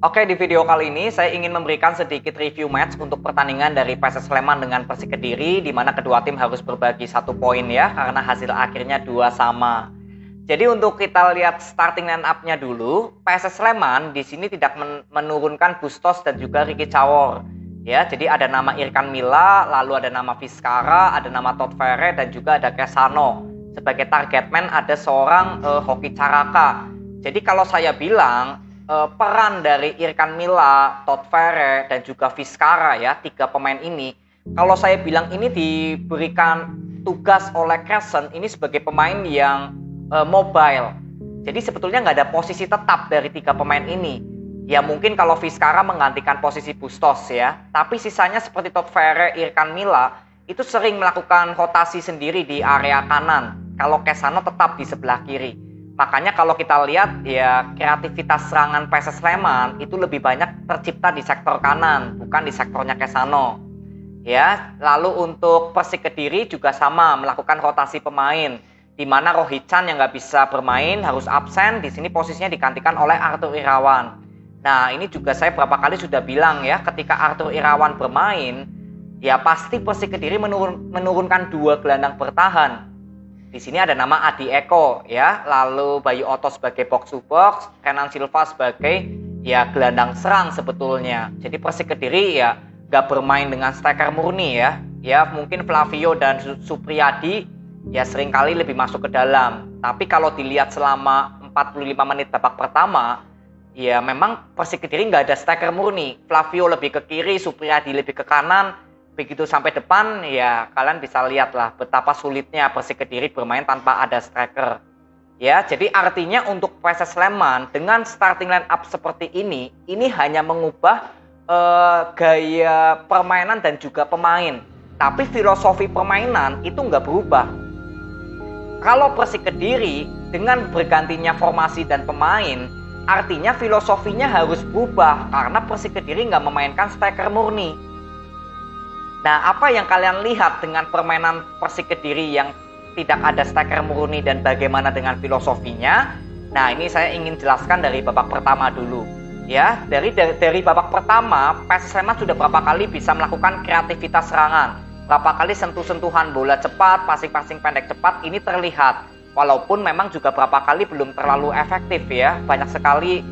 Oke, di video kali ini saya ingin memberikan sedikit review match untuk pertandingan dari PSS Sleman dengan Persik Kediri, di mana kedua tim harus berbagi 1 poin ya, karena hasil akhirnya 2 sama. Jadi untuk kita lihat starting line up-nya dulu, PSS Sleman di sini tidak menurunkan Bustos dan juga Ricky Cawor. Ya, jadi ada nama Irkan Mila, lalu ada nama Vizcara, ada nama Todd Ferre, dan juga ada Kesano. Sebagai target man ada seorang Hoki Caraka. Jadi kalau saya bilang peran dari Irkan Mila, Todd Ferre, dan juga Vizcara ya, 3 pemain ini, kalau saya bilang ini diberikan tugas oleh Crescent ini sebagai pemain yang mobile. Jadi sebetulnya nggak ada posisi tetap dari 3 pemain ini. Ya mungkin kalau Vizcara menggantikan posisi Bustos ya, tapi sisanya seperti Todd Ferre, Irkan Mila itu sering melakukan rotasi sendiri di area kanan. Kalau Kesano tetap di sebelah kiri. Makanya kalau kita lihat ya kreativitas serangan PSS Sleman itu lebih banyak tercipta di sektor kanan, bukan di sektornya Kesano. Ya, lalu untuk Persik Kediri juga sama melakukan rotasi pemain, di mana Rohichan yang nggak bisa bermain harus absen, di sini posisinya digantikan oleh Arthur Irawan. Nah ini juga saya berapa kali sudah bilang ya, ketika Arthur Irawan bermain, ya pasti Persik Kediri menurunkan 2 gelandang bertahan. Di sini ada nama Adi Eko ya, lalu Bayu Otto sebagai box to box, Renan Silva sebagai ya gelandang serang sebetulnya. Jadi Persik Kediri ya gak bermain dengan striker murni ya. Ya mungkin Flavio dan Supriyadi ya seringkali lebih masuk ke dalam. Tapi kalau dilihat selama 45 menit babak pertama, ya memang Persik Kediri gak ada striker murni. Flavio lebih ke kiri, Supriyadi lebih ke kanan. Begitu sampai depan ya kalian bisa lihat lah betapa sulitnya Persik Kediri bermain tanpa ada striker. Ya, jadi artinya untuk PSS Sleman dengan starting line up seperti ini hanya mengubah gaya permainan dan juga pemain. Tapi filosofi permainan itu nggak berubah. Kalau Persik Kediri dengan bergantinya formasi dan pemain, artinya filosofinya harus berubah karena Persik Kediri nggak memainkan striker murni. Nah, apa yang kalian lihat dengan permainan Persik Kediri yang tidak ada striker murni dan bagaimana dengan filosofinya? Nah, ini saya ingin jelaskan dari babak pertama dulu. Ya, dari babak pertama, PSS Sleman sudah berapa kali bisa melakukan kreativitas serangan. Berapa kali sentuh-sentuhan bola cepat, passing-passing pendek cepat, ini terlihat. Walaupun memang juga berapa kali belum terlalu efektif ya. Banyak sekali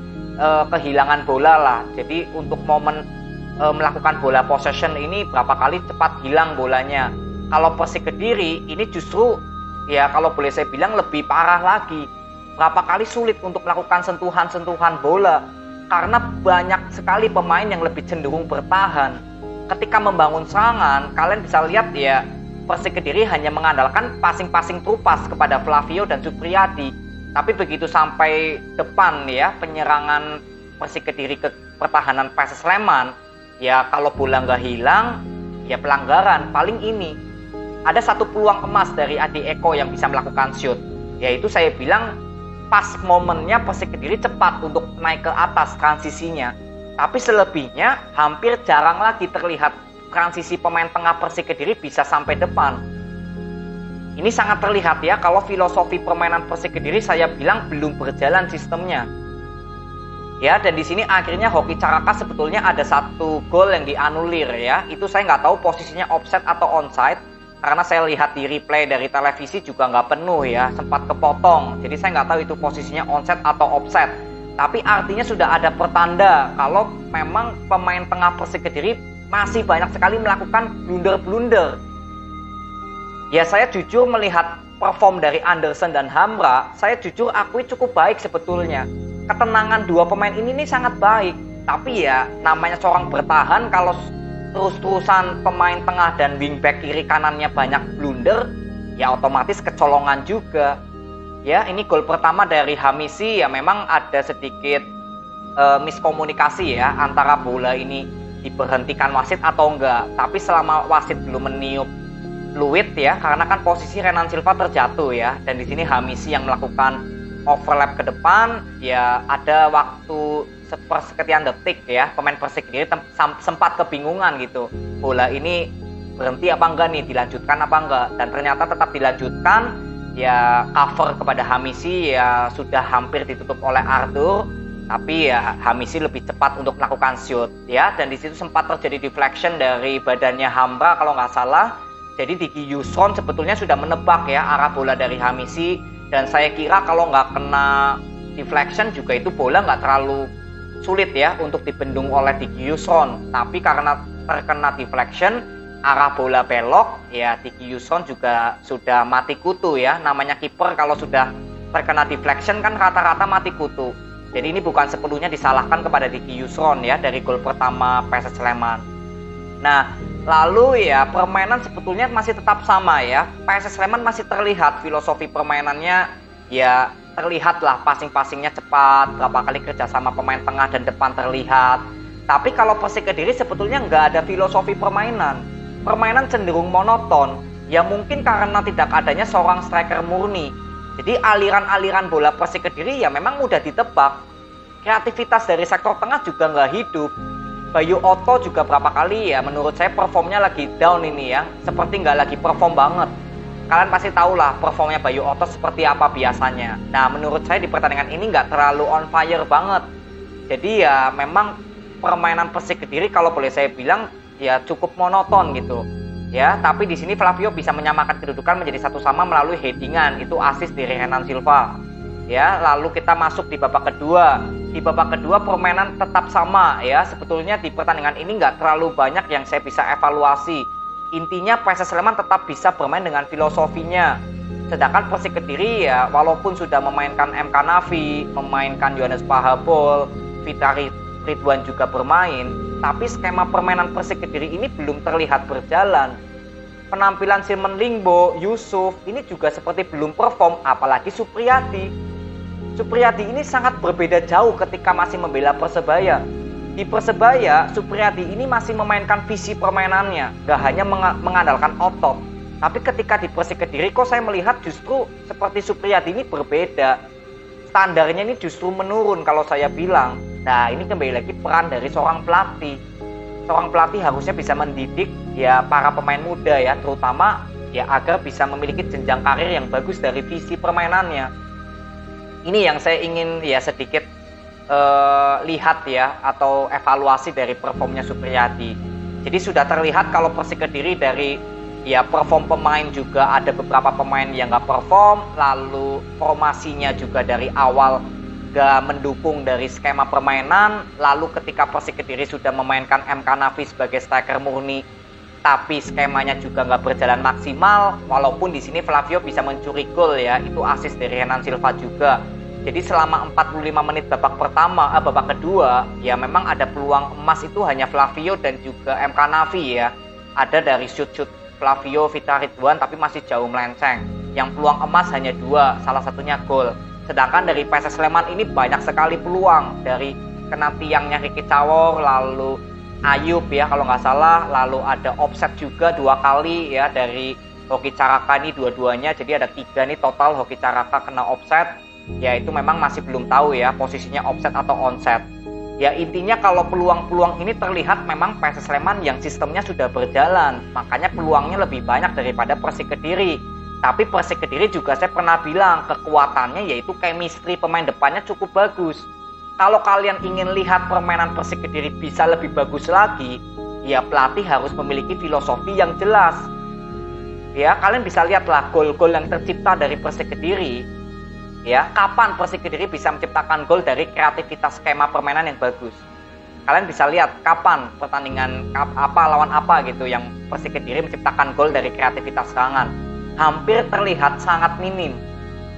kehilangan bola lah. Jadi untuk momen melakukan bola possession ini berapa kali cepat hilang bolanya. Kalau Persik Kediri ini justru ya kalau boleh saya bilang lebih parah lagi. Berapa kali sulit untuk melakukan sentuhan-sentuhan bola karena banyak sekali pemain yang lebih cenderung bertahan. Ketika membangun serangan, kalian bisa lihat ya Persik Kediri hanya mengandalkan passing-passing terupas kepada Flavio dan Supriyadi. Tapi begitu sampai depan ya penyerangan Persik Kediri ke pertahanan PSS Sleman, ya kalau bola nggak hilang, ya pelanggaran. Paling ini ada 1 peluang emas dari Adi Eko yang bisa melakukan shoot. Yaitu saya bilang pas momennya Persik Kediri cepat untuk naik ke atas transisinya. Tapi selebihnya hampir jarang lagi terlihat transisi pemain tengah Persik Kediri bisa sampai depan. Ini sangat terlihat ya kalau filosofi permainan Persik Kediri saya bilang belum berjalan sistemnya. Ya, dan di sini akhirnya Hoki Caraka sebetulnya ada 1 gol yang dianulir ya. Itu saya nggak tahu posisinya offside atau onside. Karena saya lihat di replay dari televisi juga nggak penuh ya. Sempat kepotong. Jadi saya nggak tahu itu posisinya onside atau offside. Tapi artinya sudah ada pertanda kalau memang pemain tengah Persik Kediri masih banyak sekali melakukan blunder-blunder. Ya saya jujur melihat perform dari Anderson dan Hamra. Saya jujur akui cukup baik sebetulnya. Ketenangan 2 pemain ini sangat baik. Tapi ya namanya seorang bertahan kalau terus-terusan pemain tengah dan wingback kiri kanannya banyak blunder, ya otomatis kecolongan juga. Ya ini gol pertama dari Hamisi ya memang ada sedikit miskomunikasi ya antara bola ini diberhentikan wasit atau enggak. Tapi selama wasit belum meniup fluid ya, karena kan posisi Renan Silva terjatuh ya, dan di sini Hamisi yang melakukan overlap ke depan, ya ada waktu sepersekian detik ya pemain Persik Kediri sempat kebingungan gitu, bola ini berhenti apa enggak nih, dilanjutkan apa enggak, dan ternyata tetap dilanjutkan. Ya cover kepada Hamisi ya sudah hampir ditutup oleh Arthur, Tapi ya Hamisi lebih cepat untuk melakukan shoot ya, dan di situ sempat terjadi deflection dari badannya Hambra kalau nggak salah. Jadi Diki Yusron sebetulnya sudah menebak ya arah bola dari Hamisi, dan saya kira kalau nggak kena deflection juga itu bola nggak terlalu sulit ya untuk dibendung oleh Diki Yusron. Tapi karena terkena deflection, arah bola belok ya, Diki Yusron juga sudah mati kutu ya. Namanya kiper kalau sudah terkena deflection kan rata-rata mati kutu. Jadi ini bukan sepenuhnya disalahkan kepada Diki Yusron ya dari gol pertama PSS Sleman. Nah, lalu ya permainan sebetulnya masih tetap sama ya. PSS Sleman masih terlihat filosofi permainannya ya, terlihat lah passing-passingnya cepat, berapa kali kerjasama pemain tengah dan depan terlihat. Tapi kalau Persik Kediri sebetulnya nggak ada filosofi permainan. Permainan cenderung monoton, ya mungkin karena tidak adanya seorang striker murni. Jadi aliran-aliran bola Persik Kediri ya memang mudah ditebak. Kreativitas dari sektor tengah juga nggak hidup. Bayu Otto juga berapa kali ya menurut saya performnya lagi down ini ya. Seperti nggak lagi perform banget. Kalian pasti tahu lah performnya Bayu Otto seperti apa biasanya. Nah menurut saya di pertandingan ini nggak terlalu on fire banget. Jadi ya memang permainan Persik Kediri kalau boleh saya bilang ya cukup monoton gitu. Ya, tapi di sini Flavio bisa menyamakan kedudukan menjadi satu sama melalui headingan, itu assist dari Renan Silva. Ya, lalu kita masuk di babak kedua. Di babak kedua permainan tetap sama ya. Sebetulnya di pertandingan ini nggak terlalu banyak yang saya bisa evaluasi. Intinya PSS Sleman tetap bisa bermain dengan filosofinya. Sedangkan Persik Kediri ya walaupun sudah memainkan MK Nafi, memainkan Yohanes Pahabol, Fitari Ridwan juga bermain, tapi skema permainan Persik Kediri ini belum terlihat berjalan. Penampilan Silman Lingbo, Yusuf ini juga seperti belum perform, apalagi Supriyadi. Supriyadi ini sangat berbeda jauh ketika masih membela Persebaya. Di Persebaya, Supriyadi ini masih memainkan visi permainannya, gak hanya mengandalkan otot. Tapi ketika di Persik Kediri kok saya melihat justru seperti Supriyadi ini berbeda. Standarnya ini justru menurun kalau saya bilang. Nah ini kembali lagi peran dari seorang pelatih. Seorang pelatih harusnya bisa mendidik ya para pemain muda ya, terutama ya agar bisa memiliki jenjang karir yang bagus dari visi permainannya. Ini yang saya ingin ya sedikit lihat ya atau evaluasi dari performnya Supriyadi. Jadi sudah terlihat kalau Persik Kediri dari ya perform pemain juga ada beberapa pemain yang nggak perform, lalu formasinya juga dari awal gak mendukung dari skema permainan. Lalu ketika Persik Kediri sudah memainkan MK Nafi sebagai striker murni, tapi skemanya juga nggak berjalan maksimal. Walaupun di sini Flavio bisa mencuri gol ya, itu assist dari Renan Silva juga. Jadi selama 45 menit babak kedua ya memang ada peluang emas itu hanya Flavio dan juga MK Nafi ya. Ada dari shoot Flavio, Fitari Ridwan tapi masih jauh melenceng. Yang peluang emas hanya 2, salah satunya gol. Sedangkan dari PSS Sleman ini banyak sekali peluang, dari kena tiangnya Ricky Cawor, lalu Ayub ya kalau nggak salah, lalu ada offset juga 2 kali ya dari Hoki Caraka ini dua-duanya. Jadi ada 3 nih total Hoki Caraka kena offset. Ya itu memang masih belum tahu ya posisinya offset atau onside. Ya intinya kalau peluang-peluang ini terlihat memang PSS Sleman yang sistemnya sudah berjalan, makanya peluangnya lebih banyak daripada Persik Kediri. Tapi Persik Kediri juga saya pernah bilang kekuatannya yaitu chemistry pemain depannya cukup bagus. Kalau kalian ingin lihat permainan Persik Kediri bisa lebih bagus lagi, ya pelatih harus memiliki filosofi yang jelas. Ya kalian bisa lihatlah gol-gol yang tercipta dari Persik Kediri. Ya kapan Persik Kediri bisa menciptakan gol dari kreativitas skema permainan yang bagus. Kalian bisa lihat kapan pertandingan apa lawan apa gitu yang Persik Kediri menciptakan gol dari kreativitas serangan. Hampir terlihat sangat minim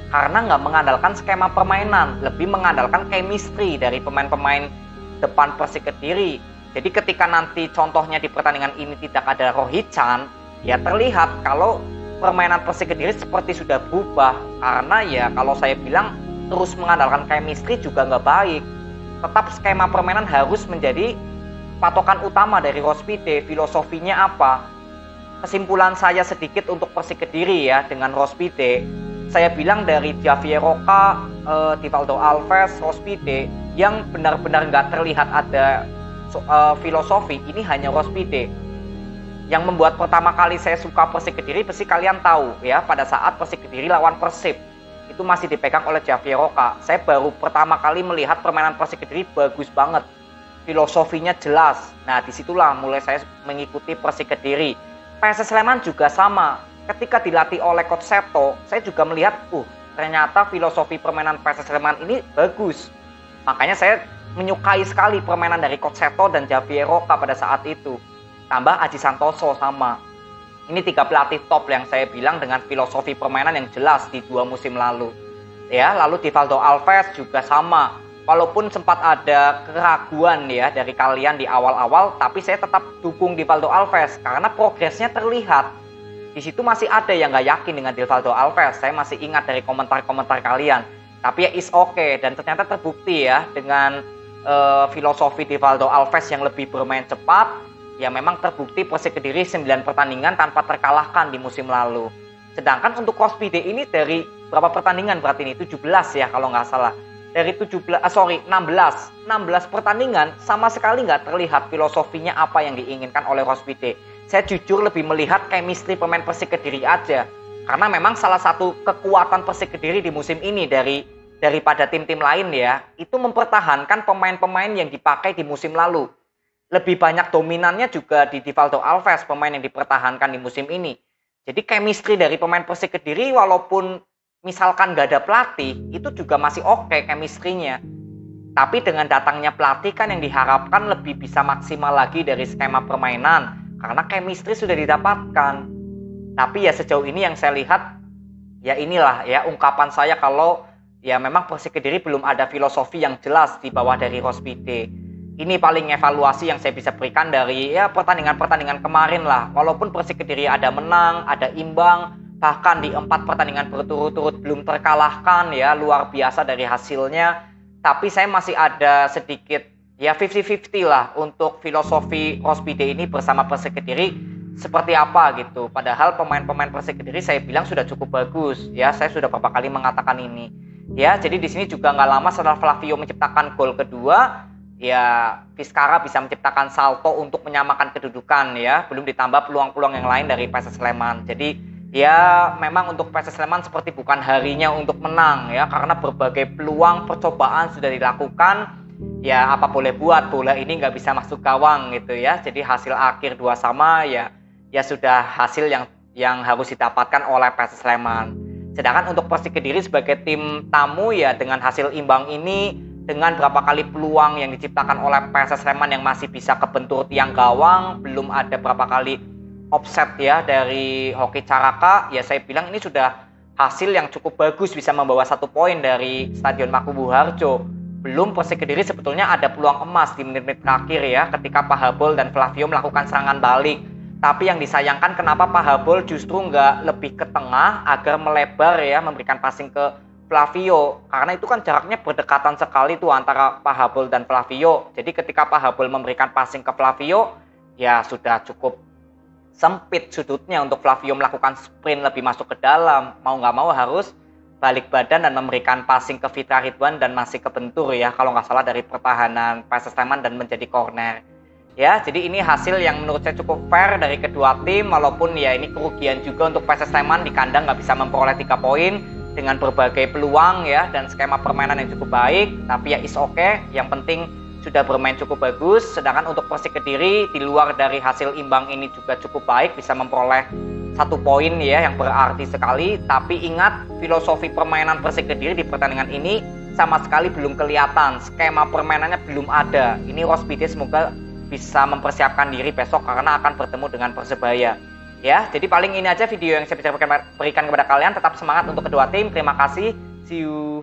karena nggak mengandalkan skema permainan, lebih mengandalkan chemistry dari pemain-pemain depan Persik Kediri. Jadi ketika nanti contohnya di pertandingan ini tidak ada Rohichan, ya terlihat kalau permainan Persik Kediri seperti sudah berubah. Karena ya kalau saya bilang terus mengandalkan chemistry juga nggak baik. Tetap skema permainan harus menjadi patokan utama dari Rospite. Filosofinya apa? Kesimpulan saya sedikit untuk Persik Kediri ya dengan Rospite. Saya bilang dari Javier Roca, Divaldo Alves, Rospite yang benar-benar nggak terlihat ada filosofi, ini hanya Rospite. Yang membuat pertama kali saya suka Persik Kediri pasti kalian tahu ya, pada saat Persik Kediri lawan Persib. itu masih dipegang oleh Javier Roca. Saya baru pertama kali melihat permainan Persik Kediri bagus banget, filosofinya jelas. Nah, disitulah mulai saya mengikuti Persik Kediri. PSS Sleman juga sama. Ketika dilatih oleh Coach Seto, saya juga melihat, ternyata filosofi permainan PSS Sleman ini bagus. Makanya saya menyukai sekali permainan dari Coach Seto dan Javier Roca pada saat itu. Tambah Aji Santoso sama. Ini 3 pelatih top yang saya bilang dengan filosofi permainan yang jelas di 2 musim lalu. Ya, lalu Divaldo Alves juga sama. Walaupun sempat ada keraguan ya dari kalian di awal-awal, tapi saya tetap dukung Divaldo Alves karena progresnya terlihat. Di situ masih ada yang nggak yakin dengan Divaldo Alves. Saya masih ingat dari komentar-komentar kalian. Tapi ya is okay, dan ternyata terbukti ya dengan filosofi Divaldo Alves yang lebih bermain cepat. Ya memang terbukti Persik Kediri 9 pertandingan tanpa terkalahkan di musim lalu. Sedangkan untuk Rospide ini dari berapa pertandingan berarti ini? 17 ya kalau nggak salah. Dari 16 pertandingan sama sekali nggak terlihat filosofinya apa yang diinginkan oleh Rospide. Saya jujur lebih melihat chemistry pemain Persik Kediri aja. Karena memang salah satu kekuatan Persik Kediri di musim ini daripada tim-tim lain ya, itu mempertahankan pemain-pemain yang dipakai di musim lalu. Lebih banyak dominannya juga di Divaldo Alves, pemain yang dipertahankan di musim ini. Jadi chemistry dari pemain Persik Kediri walaupun misalkan nggak ada pelatih, itu juga masih oke chemistry-nya. Tapi dengan datangnya pelatih kan yang diharapkan lebih bisa maksimal lagi dari skema permainan. Karena chemistry sudah didapatkan. Tapi ya sejauh ini yang saya lihat, ya inilah ya ungkapan saya kalau ya memang Persik Kediri belum ada filosofi yang jelas di bawah dari Rospide. Ini paling evaluasi yang saya bisa berikan dari ya pertandingan-pertandingan kemarin lah. Walaupun Persik Kediri ada menang, ada imbang, bahkan di 4 pertandingan berturut-turut belum terkalahkan ya, luar biasa dari hasilnya. Tapi saya masih ada sedikit ya 50-50 lah untuk filosofi Rospide ini bersama Persik Kediri seperti apa gitu. Padahal pemain-pemain Persik Kediri saya bilang sudah cukup bagus ya. Saya sudah beberapa kali mengatakan ini. Ya, jadi di sini juga nggak lama setelah Flavio menciptakan gol kedua, ya Vizcara bisa menciptakan salto untuk menyamakan kedudukan ya, belum ditambah peluang-peluang yang lain dari PSS Sleman. Jadi ya memang untuk PSS Sleman seperti bukan harinya untuk menang ya, karena berbagai peluang percobaan sudah dilakukan. Ya apa boleh buat, bola ini nggak bisa masuk gawang gitu ya. Jadi hasil akhir 2-2 ya sudah hasil yang harus didapatkan oleh PSS Sleman. Sedangkan untuk Persik Kediri sebagai tim tamu ya dengan hasil imbang ini, dengan berapa kali peluang yang diciptakan oleh PSS Sleman yang masih bisa kebentur tiang gawang, belum ada berapa kali offset ya dari Hoki Caraka, ya saya bilang ini sudah hasil yang cukup bagus bisa membawa 1 poin dari Stadion Makubu Harjo. Belum Persik Kediri sebetulnya ada peluang emas di menit-menit terakhir ya ketika Pahabol dan Flavio melakukan serangan balik. Tapi yang disayangkan kenapa Pahabol justru nggak lebih ke tengah agar melebar ya, memberikan passing ke Flavio, karena itu kan jaraknya berdekatan sekali tuh antara Pahabol dan Flavio. Jadi ketika Pahabol memberikan passing ke Flavio, ya sudah cukup sempit sudutnya untuk Flavio melakukan sprint lebih masuk ke dalam. Mau nggak mau harus balik badan dan memberikan passing ke Fitra Ridwan dan masih kebentur ya kalau nggak salah dari pertahanan PSS Sleman dan menjadi corner. Ya, jadi ini hasil yang menurut saya cukup fair dari kedua tim, walaupun ya ini kerugian juga untuk PSS Sleman di kandang nggak bisa memperoleh 3 poin dengan berbagai peluang ya dan skema permainan yang cukup baik, tapi ya is okay, yang penting sudah bermain cukup bagus. Sedangkan untuk Persik Kediri di luar dari hasil imbang ini juga cukup baik, bisa memperoleh 1 poin ya yang berarti sekali. Tapi ingat, filosofi permainan Persik Kediri di pertandingan ini sama sekali belum kelihatan, skema permainannya belum ada. Ini Rospide semoga bisa mempersiapkan diri besok karena akan bertemu dengan Persebaya. Ya, jadi paling ini aja video yang saya bisa berikan kepada kalian. Tetap semangat untuk kedua tim. Terima kasih. See you.